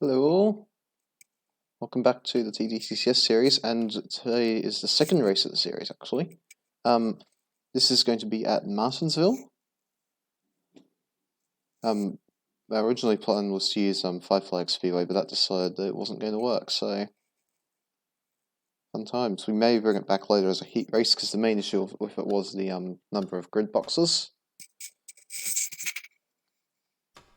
Hello all, welcome back to the TDCCS series, and today is the second race of the series actually. This is going to be at Martinsville. Our originally plan was to use Five Flags Speedway, but that decided that it wasn't going to work, so fun times. We may bring it back later as a heat race, because the main issue with it was the number of grid boxes.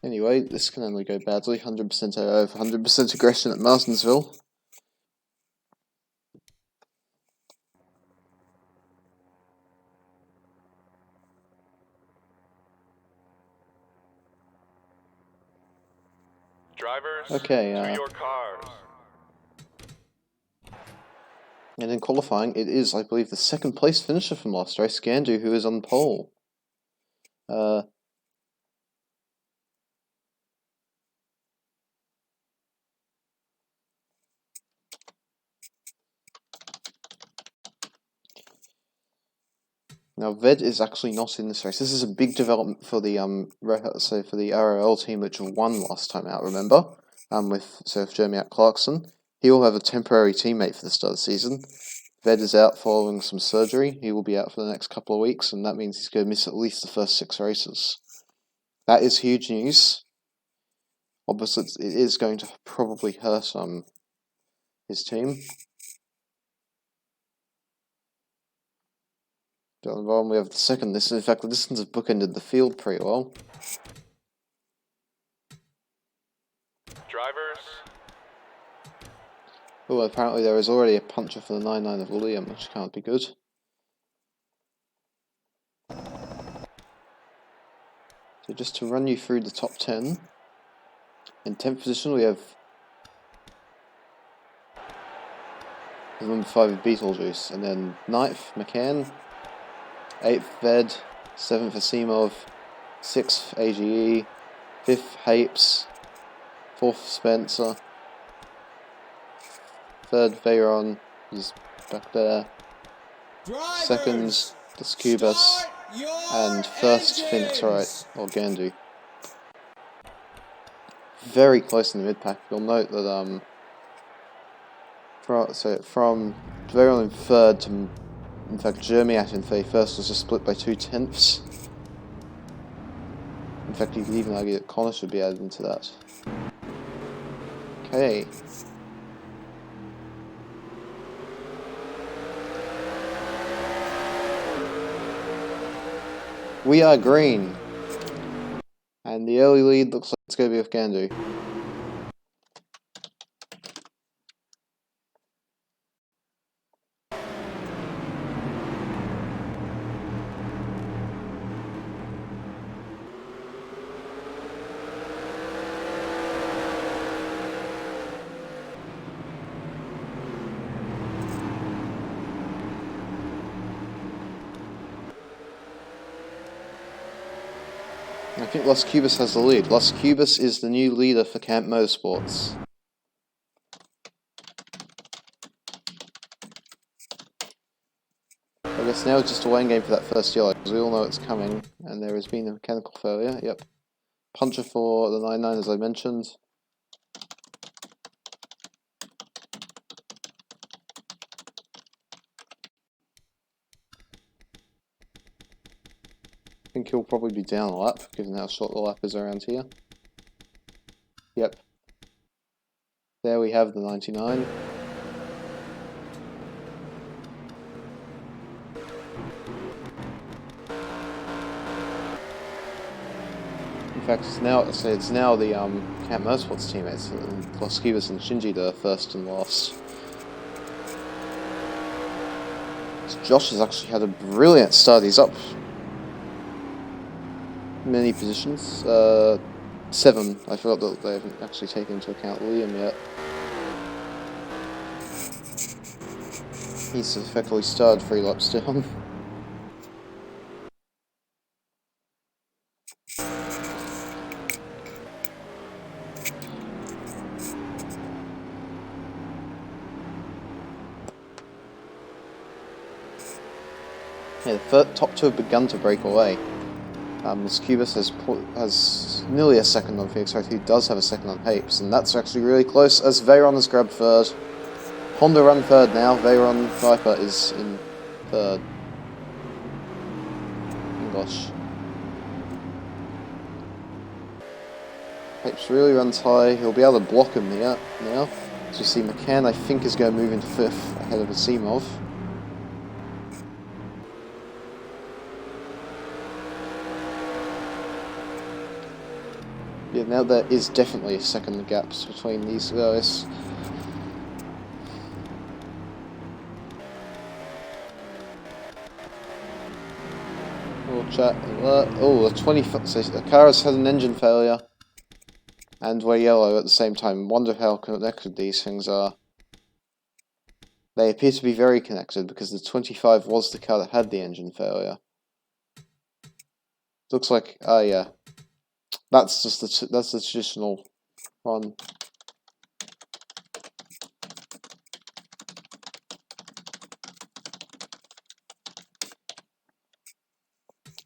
Anyway, this can only go badly. 100% AO for 100% aggression at Martinsville. Drivers, okay, to your cars. And in qualifying, it is, I believe, the second place finisher from last race, Gandu, who is on pole. Now, Ved is actually not in this race. This is a big development for the for the ROL team, which won last time out. Remember, with Jeremy Clarkson, he will have a temporary teammate for the start of the season. Ved is out following some surgery. He will be out for the next couple of weeks, and that means he's going to miss at least the first 6 races. That is huge news. Obviously, it is going to probably hurt his team. Down the bottom, we have the second. In fact, the distance has bookended the field pretty well. Drivers. Oh, apparently there is already a puncher for the 9-9 of Liam, which can't be good. So just to run you through the top 10. In 10th position we have number 5 Beetlejuice, and then 9th McCann, 8th Ved, 7th Asimov, 6th AGE, 5th Hapes, 4th Spencer, 3rd Veyron is back there, 2nd Discubus, and 1st Phoenix Wright, or Gandu. Very close in the mid-pack. You'll note that from Veyron in 3rd to, in fact, Jermiat in 31st was just split by 2 tenths. In fact, you could even argue that Connor should be added into that. Okay. We are green. And the early lead looks like it's going to be with Gandu. I think Las Cubas has the lead. Las Cubas is the new leader for Camp Motorsports. I guess now it's just a waiting game for that first yellow, because we all know it's coming, and there has been a mechanical failure. Yep. Puncher for the 9-9, as I mentioned. I think he'll probably be down a lap, given how short the lap is around here. Yep. There we have the 99. In fact, it's now the Camp Motorsports teammates, Las Cubas and Shinji, the first and last. So Josh has actually had a brilliant start. He's up many positions. 7. I forgot that they haven't actually taken into account Liam yet. He's effectively started 3 laps down. Yeah, the top 2 have begun to break away. This Cubus has nearly a second on Phoenix Wright, who does have a second on Hapes, and that's actually really close as Veyron has grabbed third. Honda run third now, Veyron Viper is in third. Oh gosh. Hapes really runs high, he'll be able to block him now. As you see, McCann I think is going to move into fifth ahead of Asimov. Yeah, now there is definitely a second gaps between these guys. Oh, chat alert. Oh, the car has had an engine failure. And we're yellow at the same time. Wonder how connected these things are. They appear to be very connected because the 25 was the car that had the engine failure. Looks like, yeah. That's just that's the traditional one.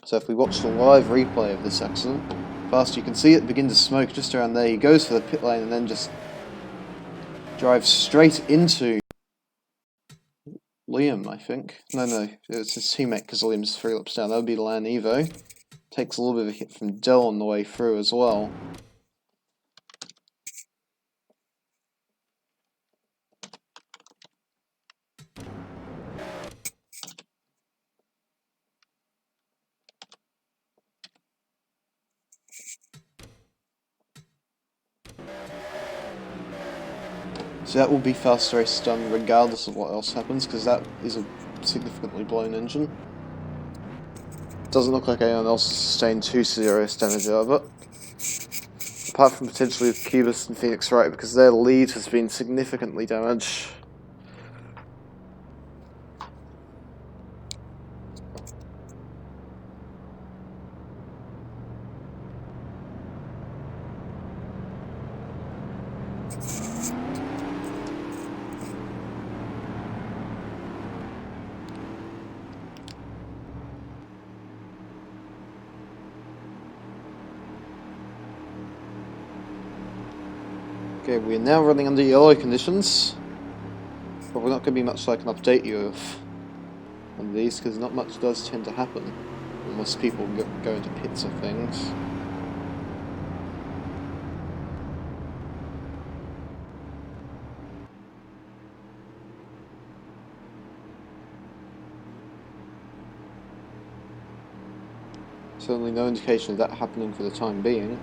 So if we watch the live replay of this accident, fast you can see it begin to smoke just around there. He goes for the pit lane and then just drives straight into Liam, I think. No, it's his teammate because Liam's 3 laps down. That would be Lan Evo. Takes a little bit of a hit from Dell on the way through as well. So that will be fast race done regardless of what else happens, because that is a significantly blown engine. Doesn't look like anyone else has sustained too serious damage out of it. Apart from potentially with Cubus and Phoenix Wright, because their lead has been significantly damaged. Okay, we're now running under yellow conditions, but we're not going to be much like an update you of on these, because not much does tend to happen unless people go into pits of things. Certainly no indication of that happening for the time being.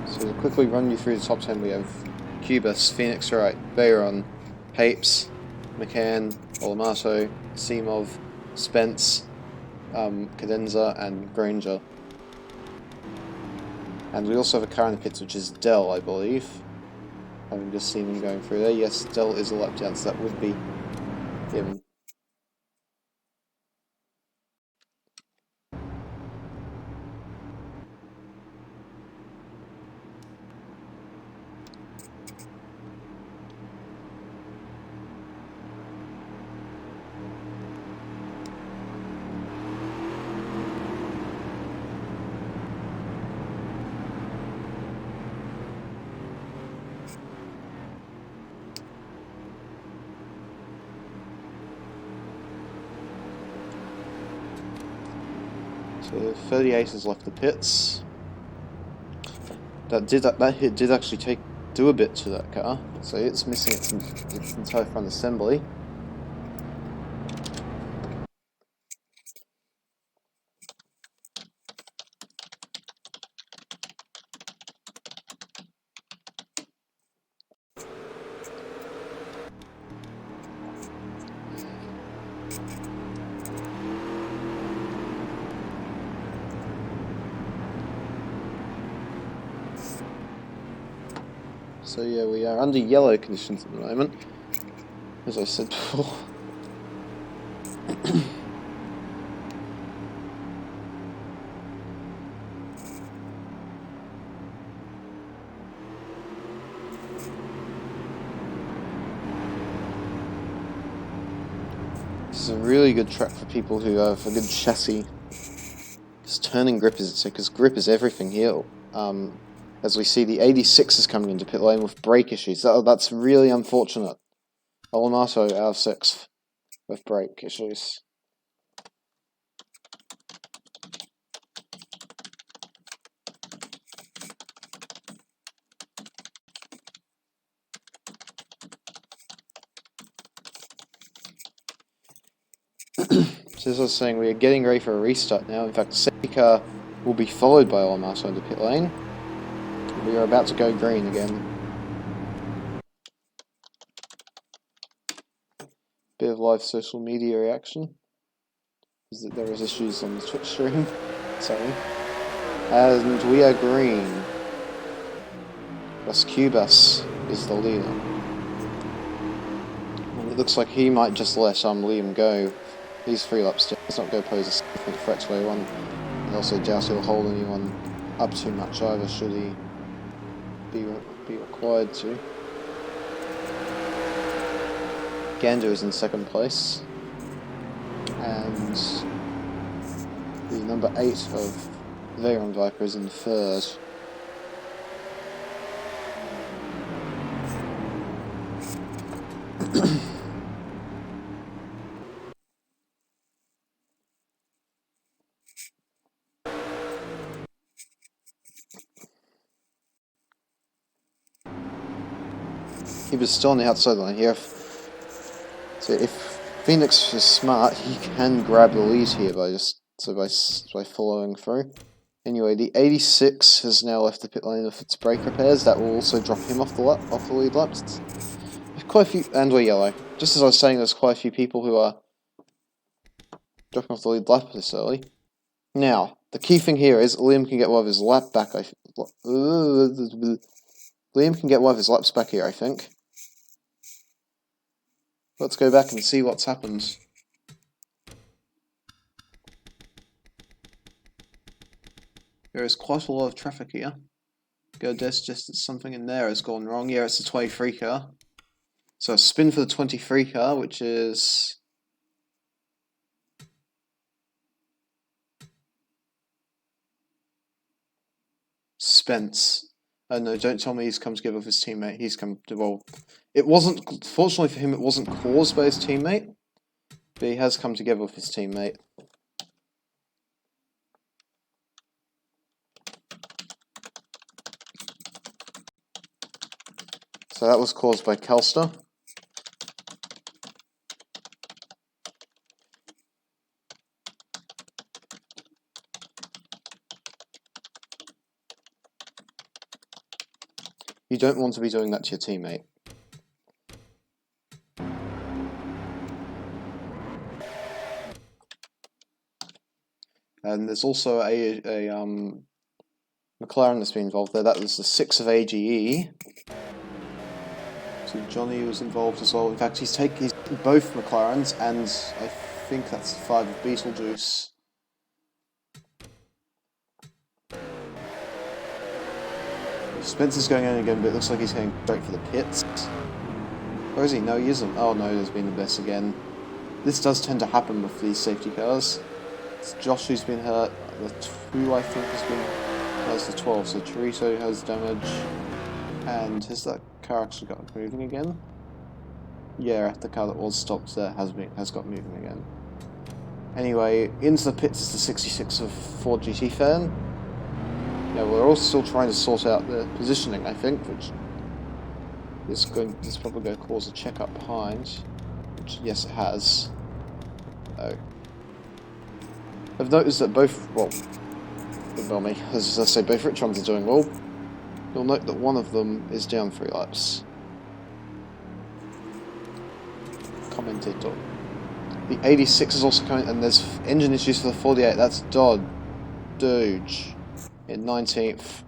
So to quickly run you through the top 10, we have Cubus, Phoenix Wright, Veyron, Hapes, McCann, Olamato, Asimov, Spence, Cadenza, and Granger. And we also have a car in the pits, which is Dell, I believe. Having just seen him going through there. Yes, Dell is a lap down, so that would be him. So 38 has left the pits. That hit did actually do a bit to that car, so it's missing its entire front assembly. So yeah, we are under yellow conditions at the moment, as I said before. This is a really good track for people who have a good chassis. Because turning grip is because grip is everything here. As we see, the 86 is coming into pit lane with brake issues. That's really unfortunate. Olamato out of 6th with brake issues. So as I was saying, we are getting ready for a restart now. In fact, the safety car will be followed by Olamato into pit lane. We are about to go green again. Bit of live social media reaction. Is that there is issues on the Twitch stream. Sorry. And we are green. Thus Cubas is the leader. And it looks like he might just let Liam go. He's 3 laps down. Let's not go pose a significant threat to anyone. And also doubt he'll hold anyone up too much either, should he be required to. Gander is in 2nd place. And the number 8 of Veyron Viper is in 3rd. He was still on the outside line here. So if Phoenix is smart, he can grab the lead here by following through. Anyway, the 86 has now left the pit lane with its brake repairs. That will also drop him off the lead laps. There's quite a few, and we're yellow. Just as I was saying, there's quite a few people who are dropping off the lead lap this early. Now, the key thing here is Liam can get one of his lap back. Liam can get one of his laps back here, I think. Let's go back and see what's happened. There is quite a lot of traffic here. Godes just something in there has gone wrong. Yeah, it's the 23 car. So a spin for the 23 car, which is... Spence. No, don't tell me he's come together with his teammate. He's come to, well, it wasn't, fortunately for him, it wasn't caused by his teammate, but he has come together with his teammate. So that was caused by Kelster. You don't want to be doing that to your teammate. And there's also a McLaren that's been involved there. That was the 6 of AGE. So Johnny was involved as well. In fact, he's both McLarens, and I think that's the 5 of Beetlejuice. Spencer's going in again, but it looks like he's going straight for the pits. Or is he? No, he isn't. Oh no, there's been a mess again. This does tend to happen with these safety cars. It's Josh who's been hurt. The 2, I think, has the 12. So Torito has damage. And has that car actually got moving again? Yeah, the car that was stopped there has got moving again. Anyway, into the pits is the 66 of Ford GT fan. Yeah, we're all still trying to sort out the positioning, I think, which is probably going to cause a check-up behind. Which, yes, it has. Oh. I've noticed that both, well, as I say, both Ritrons are doing well. You'll note that one of them is down 3 laps. Commented on. The 86 is also coming, and there's engine issues for the 48. That's Doge in 19th.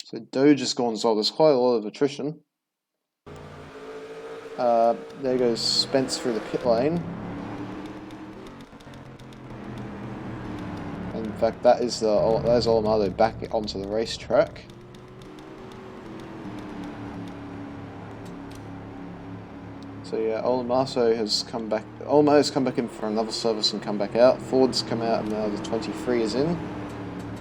So Doge is gone as well. There's quite a lot of attrition. There goes Spence through the pit lane. And In fact, there's Olomado back onto the racetrack. So yeah, Olomado has come back. Olomado's come back in for another service and come back out. Ford's come out and now the 23 is in.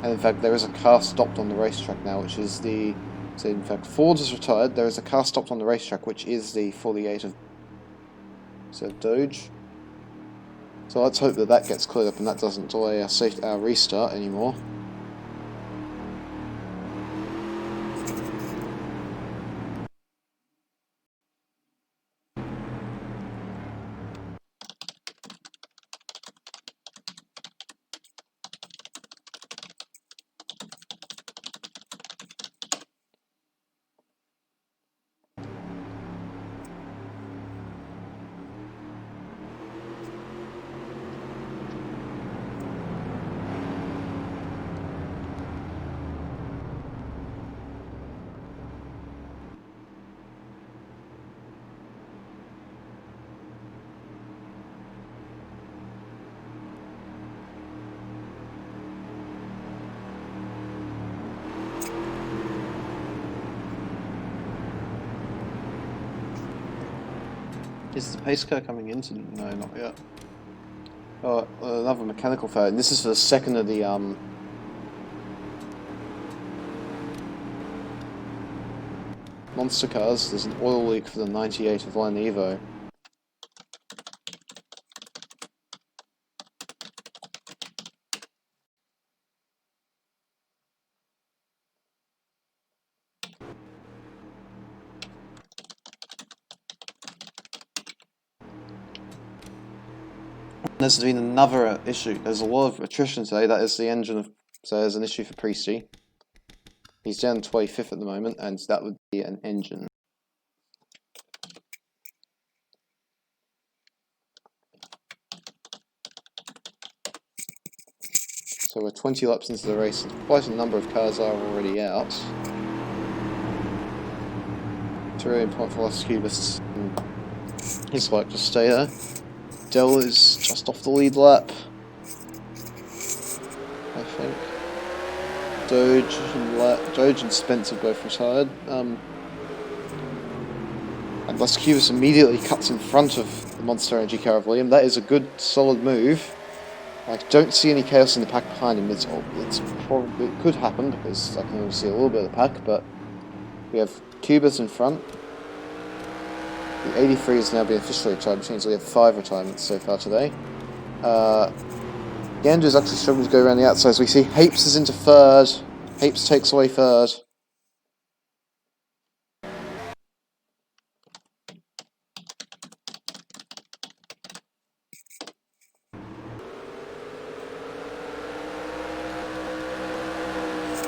And in fact, there is a car stopped on the racetrack now, which is the... So in fact, Ford has retired. There is a car stopped on the racetrack, which is the 48 of... So Doge. So let's hope that that gets cleared up and that doesn't delay our restart anymore. Is the pace car coming into? No, not yet. Oh, another mechanical failure. This is for the second of the monster cars. There's an oil leak for the 98 of Line Evo. There's been another issue. There's a lot of attrition today. That is the engine of... So there's an issue for Priesty. He's down 25th at the moment, and that would be an engine. So we're 20 laps into the race, and quite a number of cars are already out. It's a really important for us Cubists. His like to stay there. Dell is just off the lead lap, I think. Doge and Spencer both retired. And Las Cubas immediately cuts in front of the Monster Energy car of Liam. That is a good, solid move. I don't see any chaos in the pack behind him. It could happen because I can only see a little bit of the pack, but we have Cubas in front. The 83 has now been officially retired, which means we have 5 retirements so far today. Gander's actually struggling to go around the outside, as we see Hapes is into third. Hapes takes away third.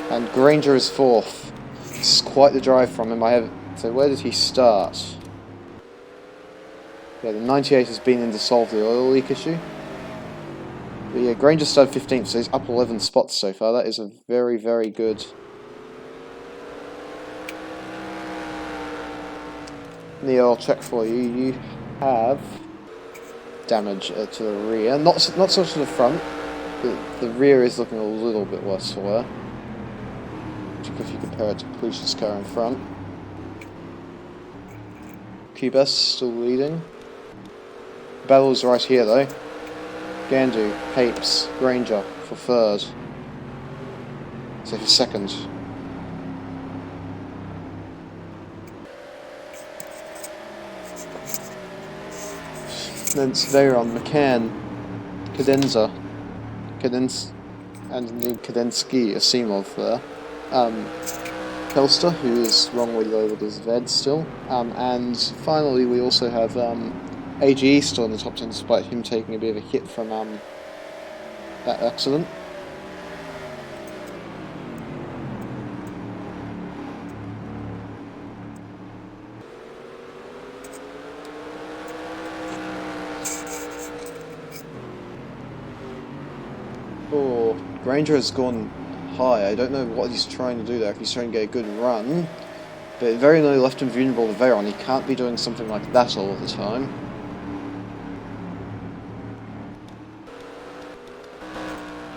And Granger is fourth. This is quite the drive from him. So where did he start? Yeah, the 98 has been in to solve the oil leak issue. But yeah, Granger started 15th, so he's up 11 spots so far. That is a very, very good... Neil, I'll check for you. You have damage to the rear. Not so much to the front. The rear is looking a little bit worse for her. If you compare it to Policia's car in front. Cubas still leading. Battle's right here though. Gandu, Hapes, Granger for third. So for second. Then they're on McCann, Cadenza, and Kadensky, Asimov there. Kelster, who is wrongly labelled as Ved still. And finally we also have AGE still in the top 10 despite him taking a bit of a hit from that accident. Oh, Granger has gone high. I don't know what he's trying to do there, if he's trying to get a good run. But it very nearly left him vulnerable to Veyron. He can't be doing something like that all the time.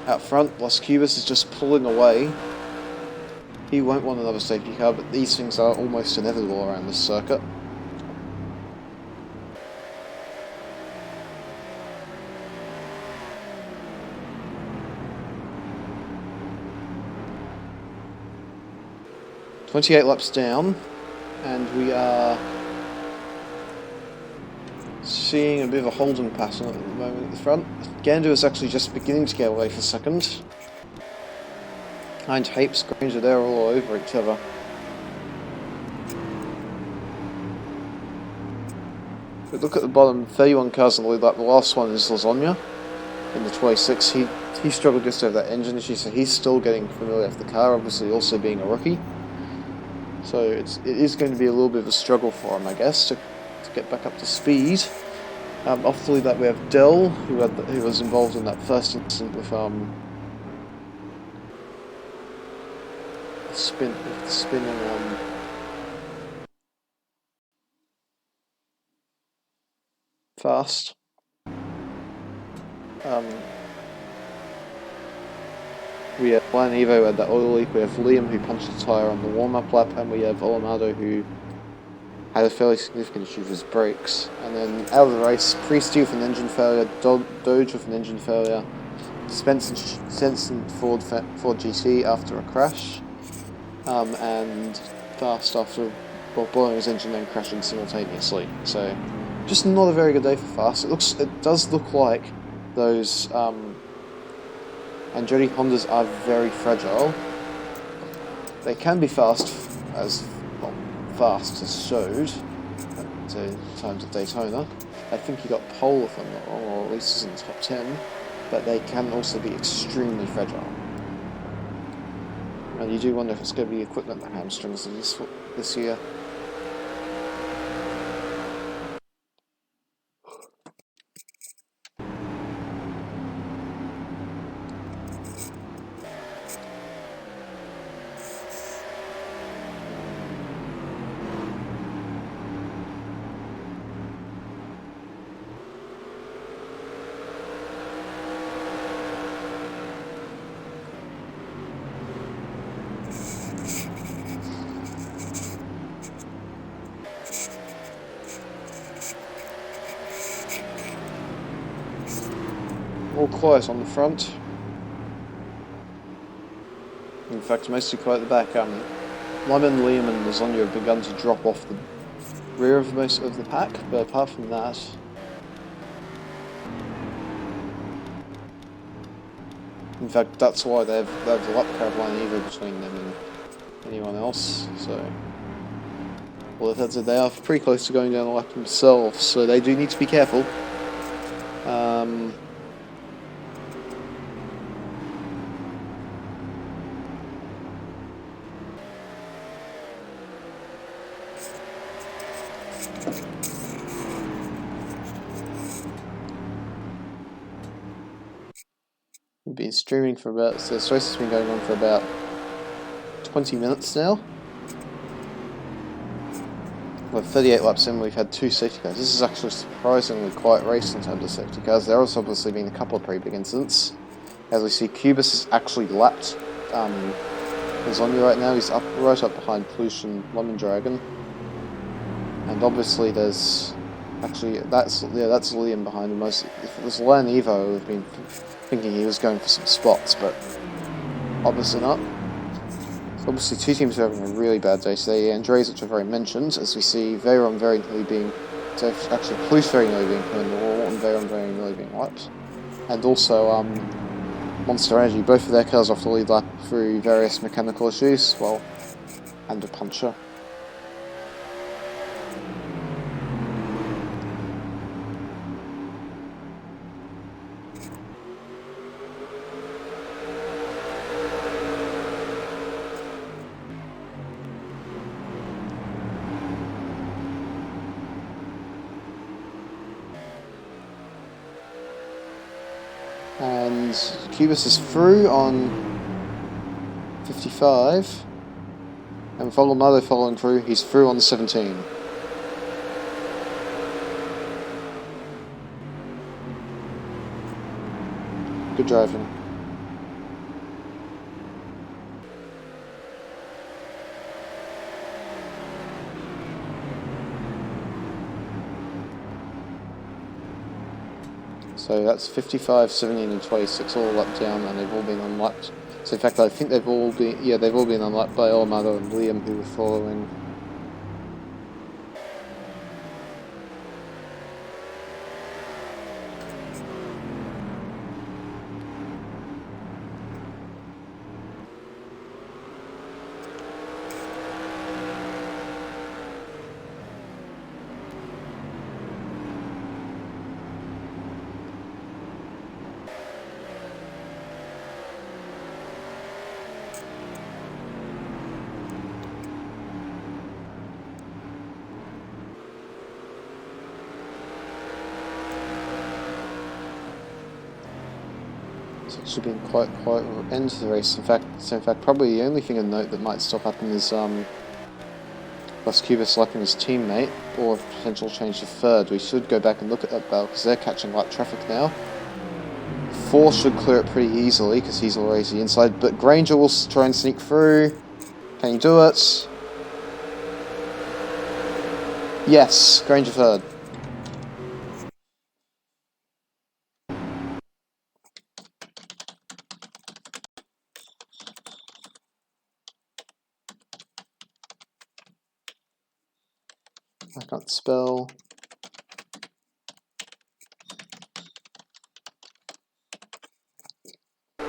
Out front, Las Cubas is just pulling away. He won't want another safety car, but these things are almost inevitable around this circuit. "28 laps down, and we are seeing a bit of a holding pattern at the moment at the front. Gander is actually just beginning to get away for second. And Hapes, Granger, they're all over each other. But look at the bottom, 31 cars in the lead lap. The last one is Lasagna in the 26. He struggled just over that engine issue, so he's still getting familiar with the car, obviously also being a rookie. So it is going to be a little bit of a struggle for him, I guess, to get back up to speed. Off the lead lap we have Dell, who was involved in that first incident with spinning fast. We have Lan Evo who had that oil leak, we have Liam who punched the tyre on the warm-up lap, and we have Olamado who had a fairly significant issue with his brakes. And then out of the race, Priesty with an engine failure, Doge with an engine failure, Stenson Ford GT after a crash, and Fast after blowing his engine and crashing simultaneously. So just not a very good day for Fast. It does look like those Andretti Hondas are very fragile. They can be fast as showed at times at Daytona. I think he got pole if I'm not wrong, or at least is in the top 10, but they can also be extremely fragile. And you do wonder if it's going to be equipment that hamstrings this year. All quiet on the front. In fact, mostly quiet at the back. Lemon, Liam and Lasagna have begun to drop off the rear of most of the pack, but apart from that, in fact, that's why they have the lap crowd line either between them and anyone else. So, well, they are pretty close to going down the lap themselves, so they do need to be careful. We've been streaming for about, so this race has been going on for about 20 minutes now. We're 38 laps in, we've had 2 safety cars. This is actually a surprisingly quiet race in terms of safety cars. There has obviously been a couple of pretty big incidents. As we see, Cubas has actually lapped Lasagna right now. He's right up behind Pollution Lemon Dragon. And obviously there's actually, that's Liam behind him. If it was Lan Evo, we've been thinking he was going for some spots, but obviously not. So obviously 2 teams are having a really bad day today. Andres, which I've already mentioned, as we see Veyron very nearly being, so actually Police very nearly being put in the wall, and Veyron very nearly being wiped. And also Monster Energy, both of their cars off the lead lap through various mechanical issues, well, and a puncher. And Cubas is through on 55, and Volomado following through, he's through on 17. Good driving. So that's 55, 17 and 26 all up down, and they've all been unlapped. So in fact I think they've all been, yeah, they've all been unlapped by Olmado and Liam, who were following. It's actually been quite end to the race. In fact, probably the only thing of note that might still happen is Las Cubas selecting his teammate, or a potential change to third. We should go back and look at that battle because they're catching light traffic now. 4 should clear it pretty easily because he's always the inside, but Granger will try and sneak through. Can he do it? Yes, Granger third. I can't spell. And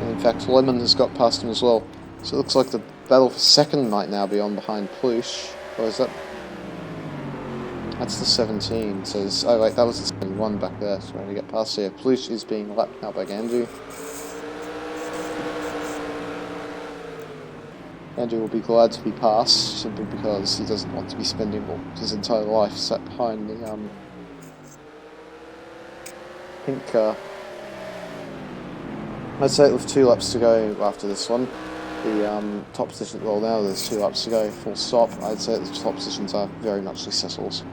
in fact, Lemon has got past him as well. So it looks like the battle for second might now be on behind Plush. Or is that... That's the 17. So oh wait, that was the 71 back there. So we're going to get past here. Plush is being lapped now by Gandu. Andrew will be glad to be passed, simply because he doesn't want to be spending his entire life sat behind the pink car. I'd say with 2 laps to go after this one, the top position, well now there's 2 laps to go, full stop, I'd say the top positions are very much settled.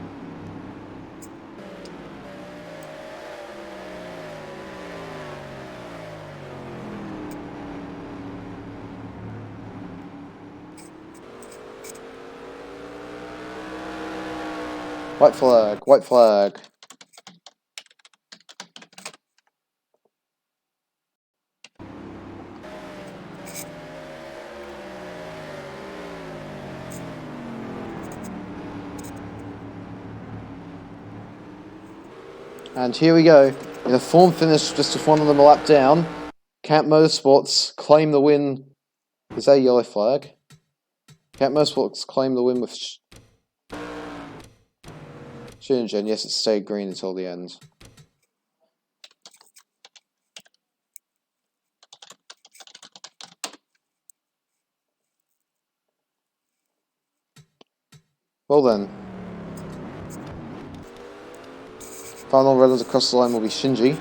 White flag, white flag. And here we go, in a form finish, just with one of them a lap down. Camp Motorsports claim the win. Is that a yellow flag? Camp Motorsports claim the win with Shingen. Yes, it stayed green until the end. Well then. Final runners across the line will be Shinji,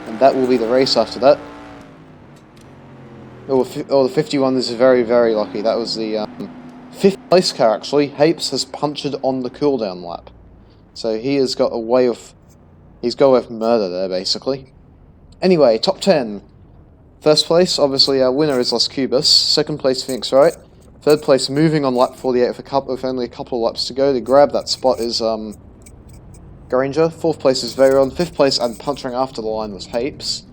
and that will be the race after that. Oh, the 51 is very, very lucky. That was the 5th place car, actually. Hapes has punctured on the cooldown lap. So he has got a way of... He's got a way of murder there, basically. Anyway, top 10. First place, obviously, our winner is Las Cubas. Second place, Phoenix Wright. Third place, moving on lap 48 with only a couple of laps to go. To grab that spot is Granger. 4th place is Veyron. 5th place, and punching after the line, was Hapes.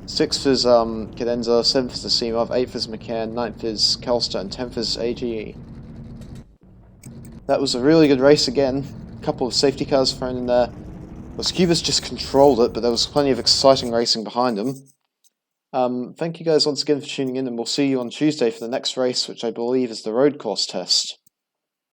6th is Cadenza. 7th is Asimov. 8th is McCann. 9th is Calster. And 10th is AGE. That was a really good race again. A couple of safety cars thrown in there. Las Cubas just controlled it, but there was plenty of exciting racing behind them. Thank you guys once again for tuning in, and we'll see you on Tuesday for the next race, which I believe is the road course test.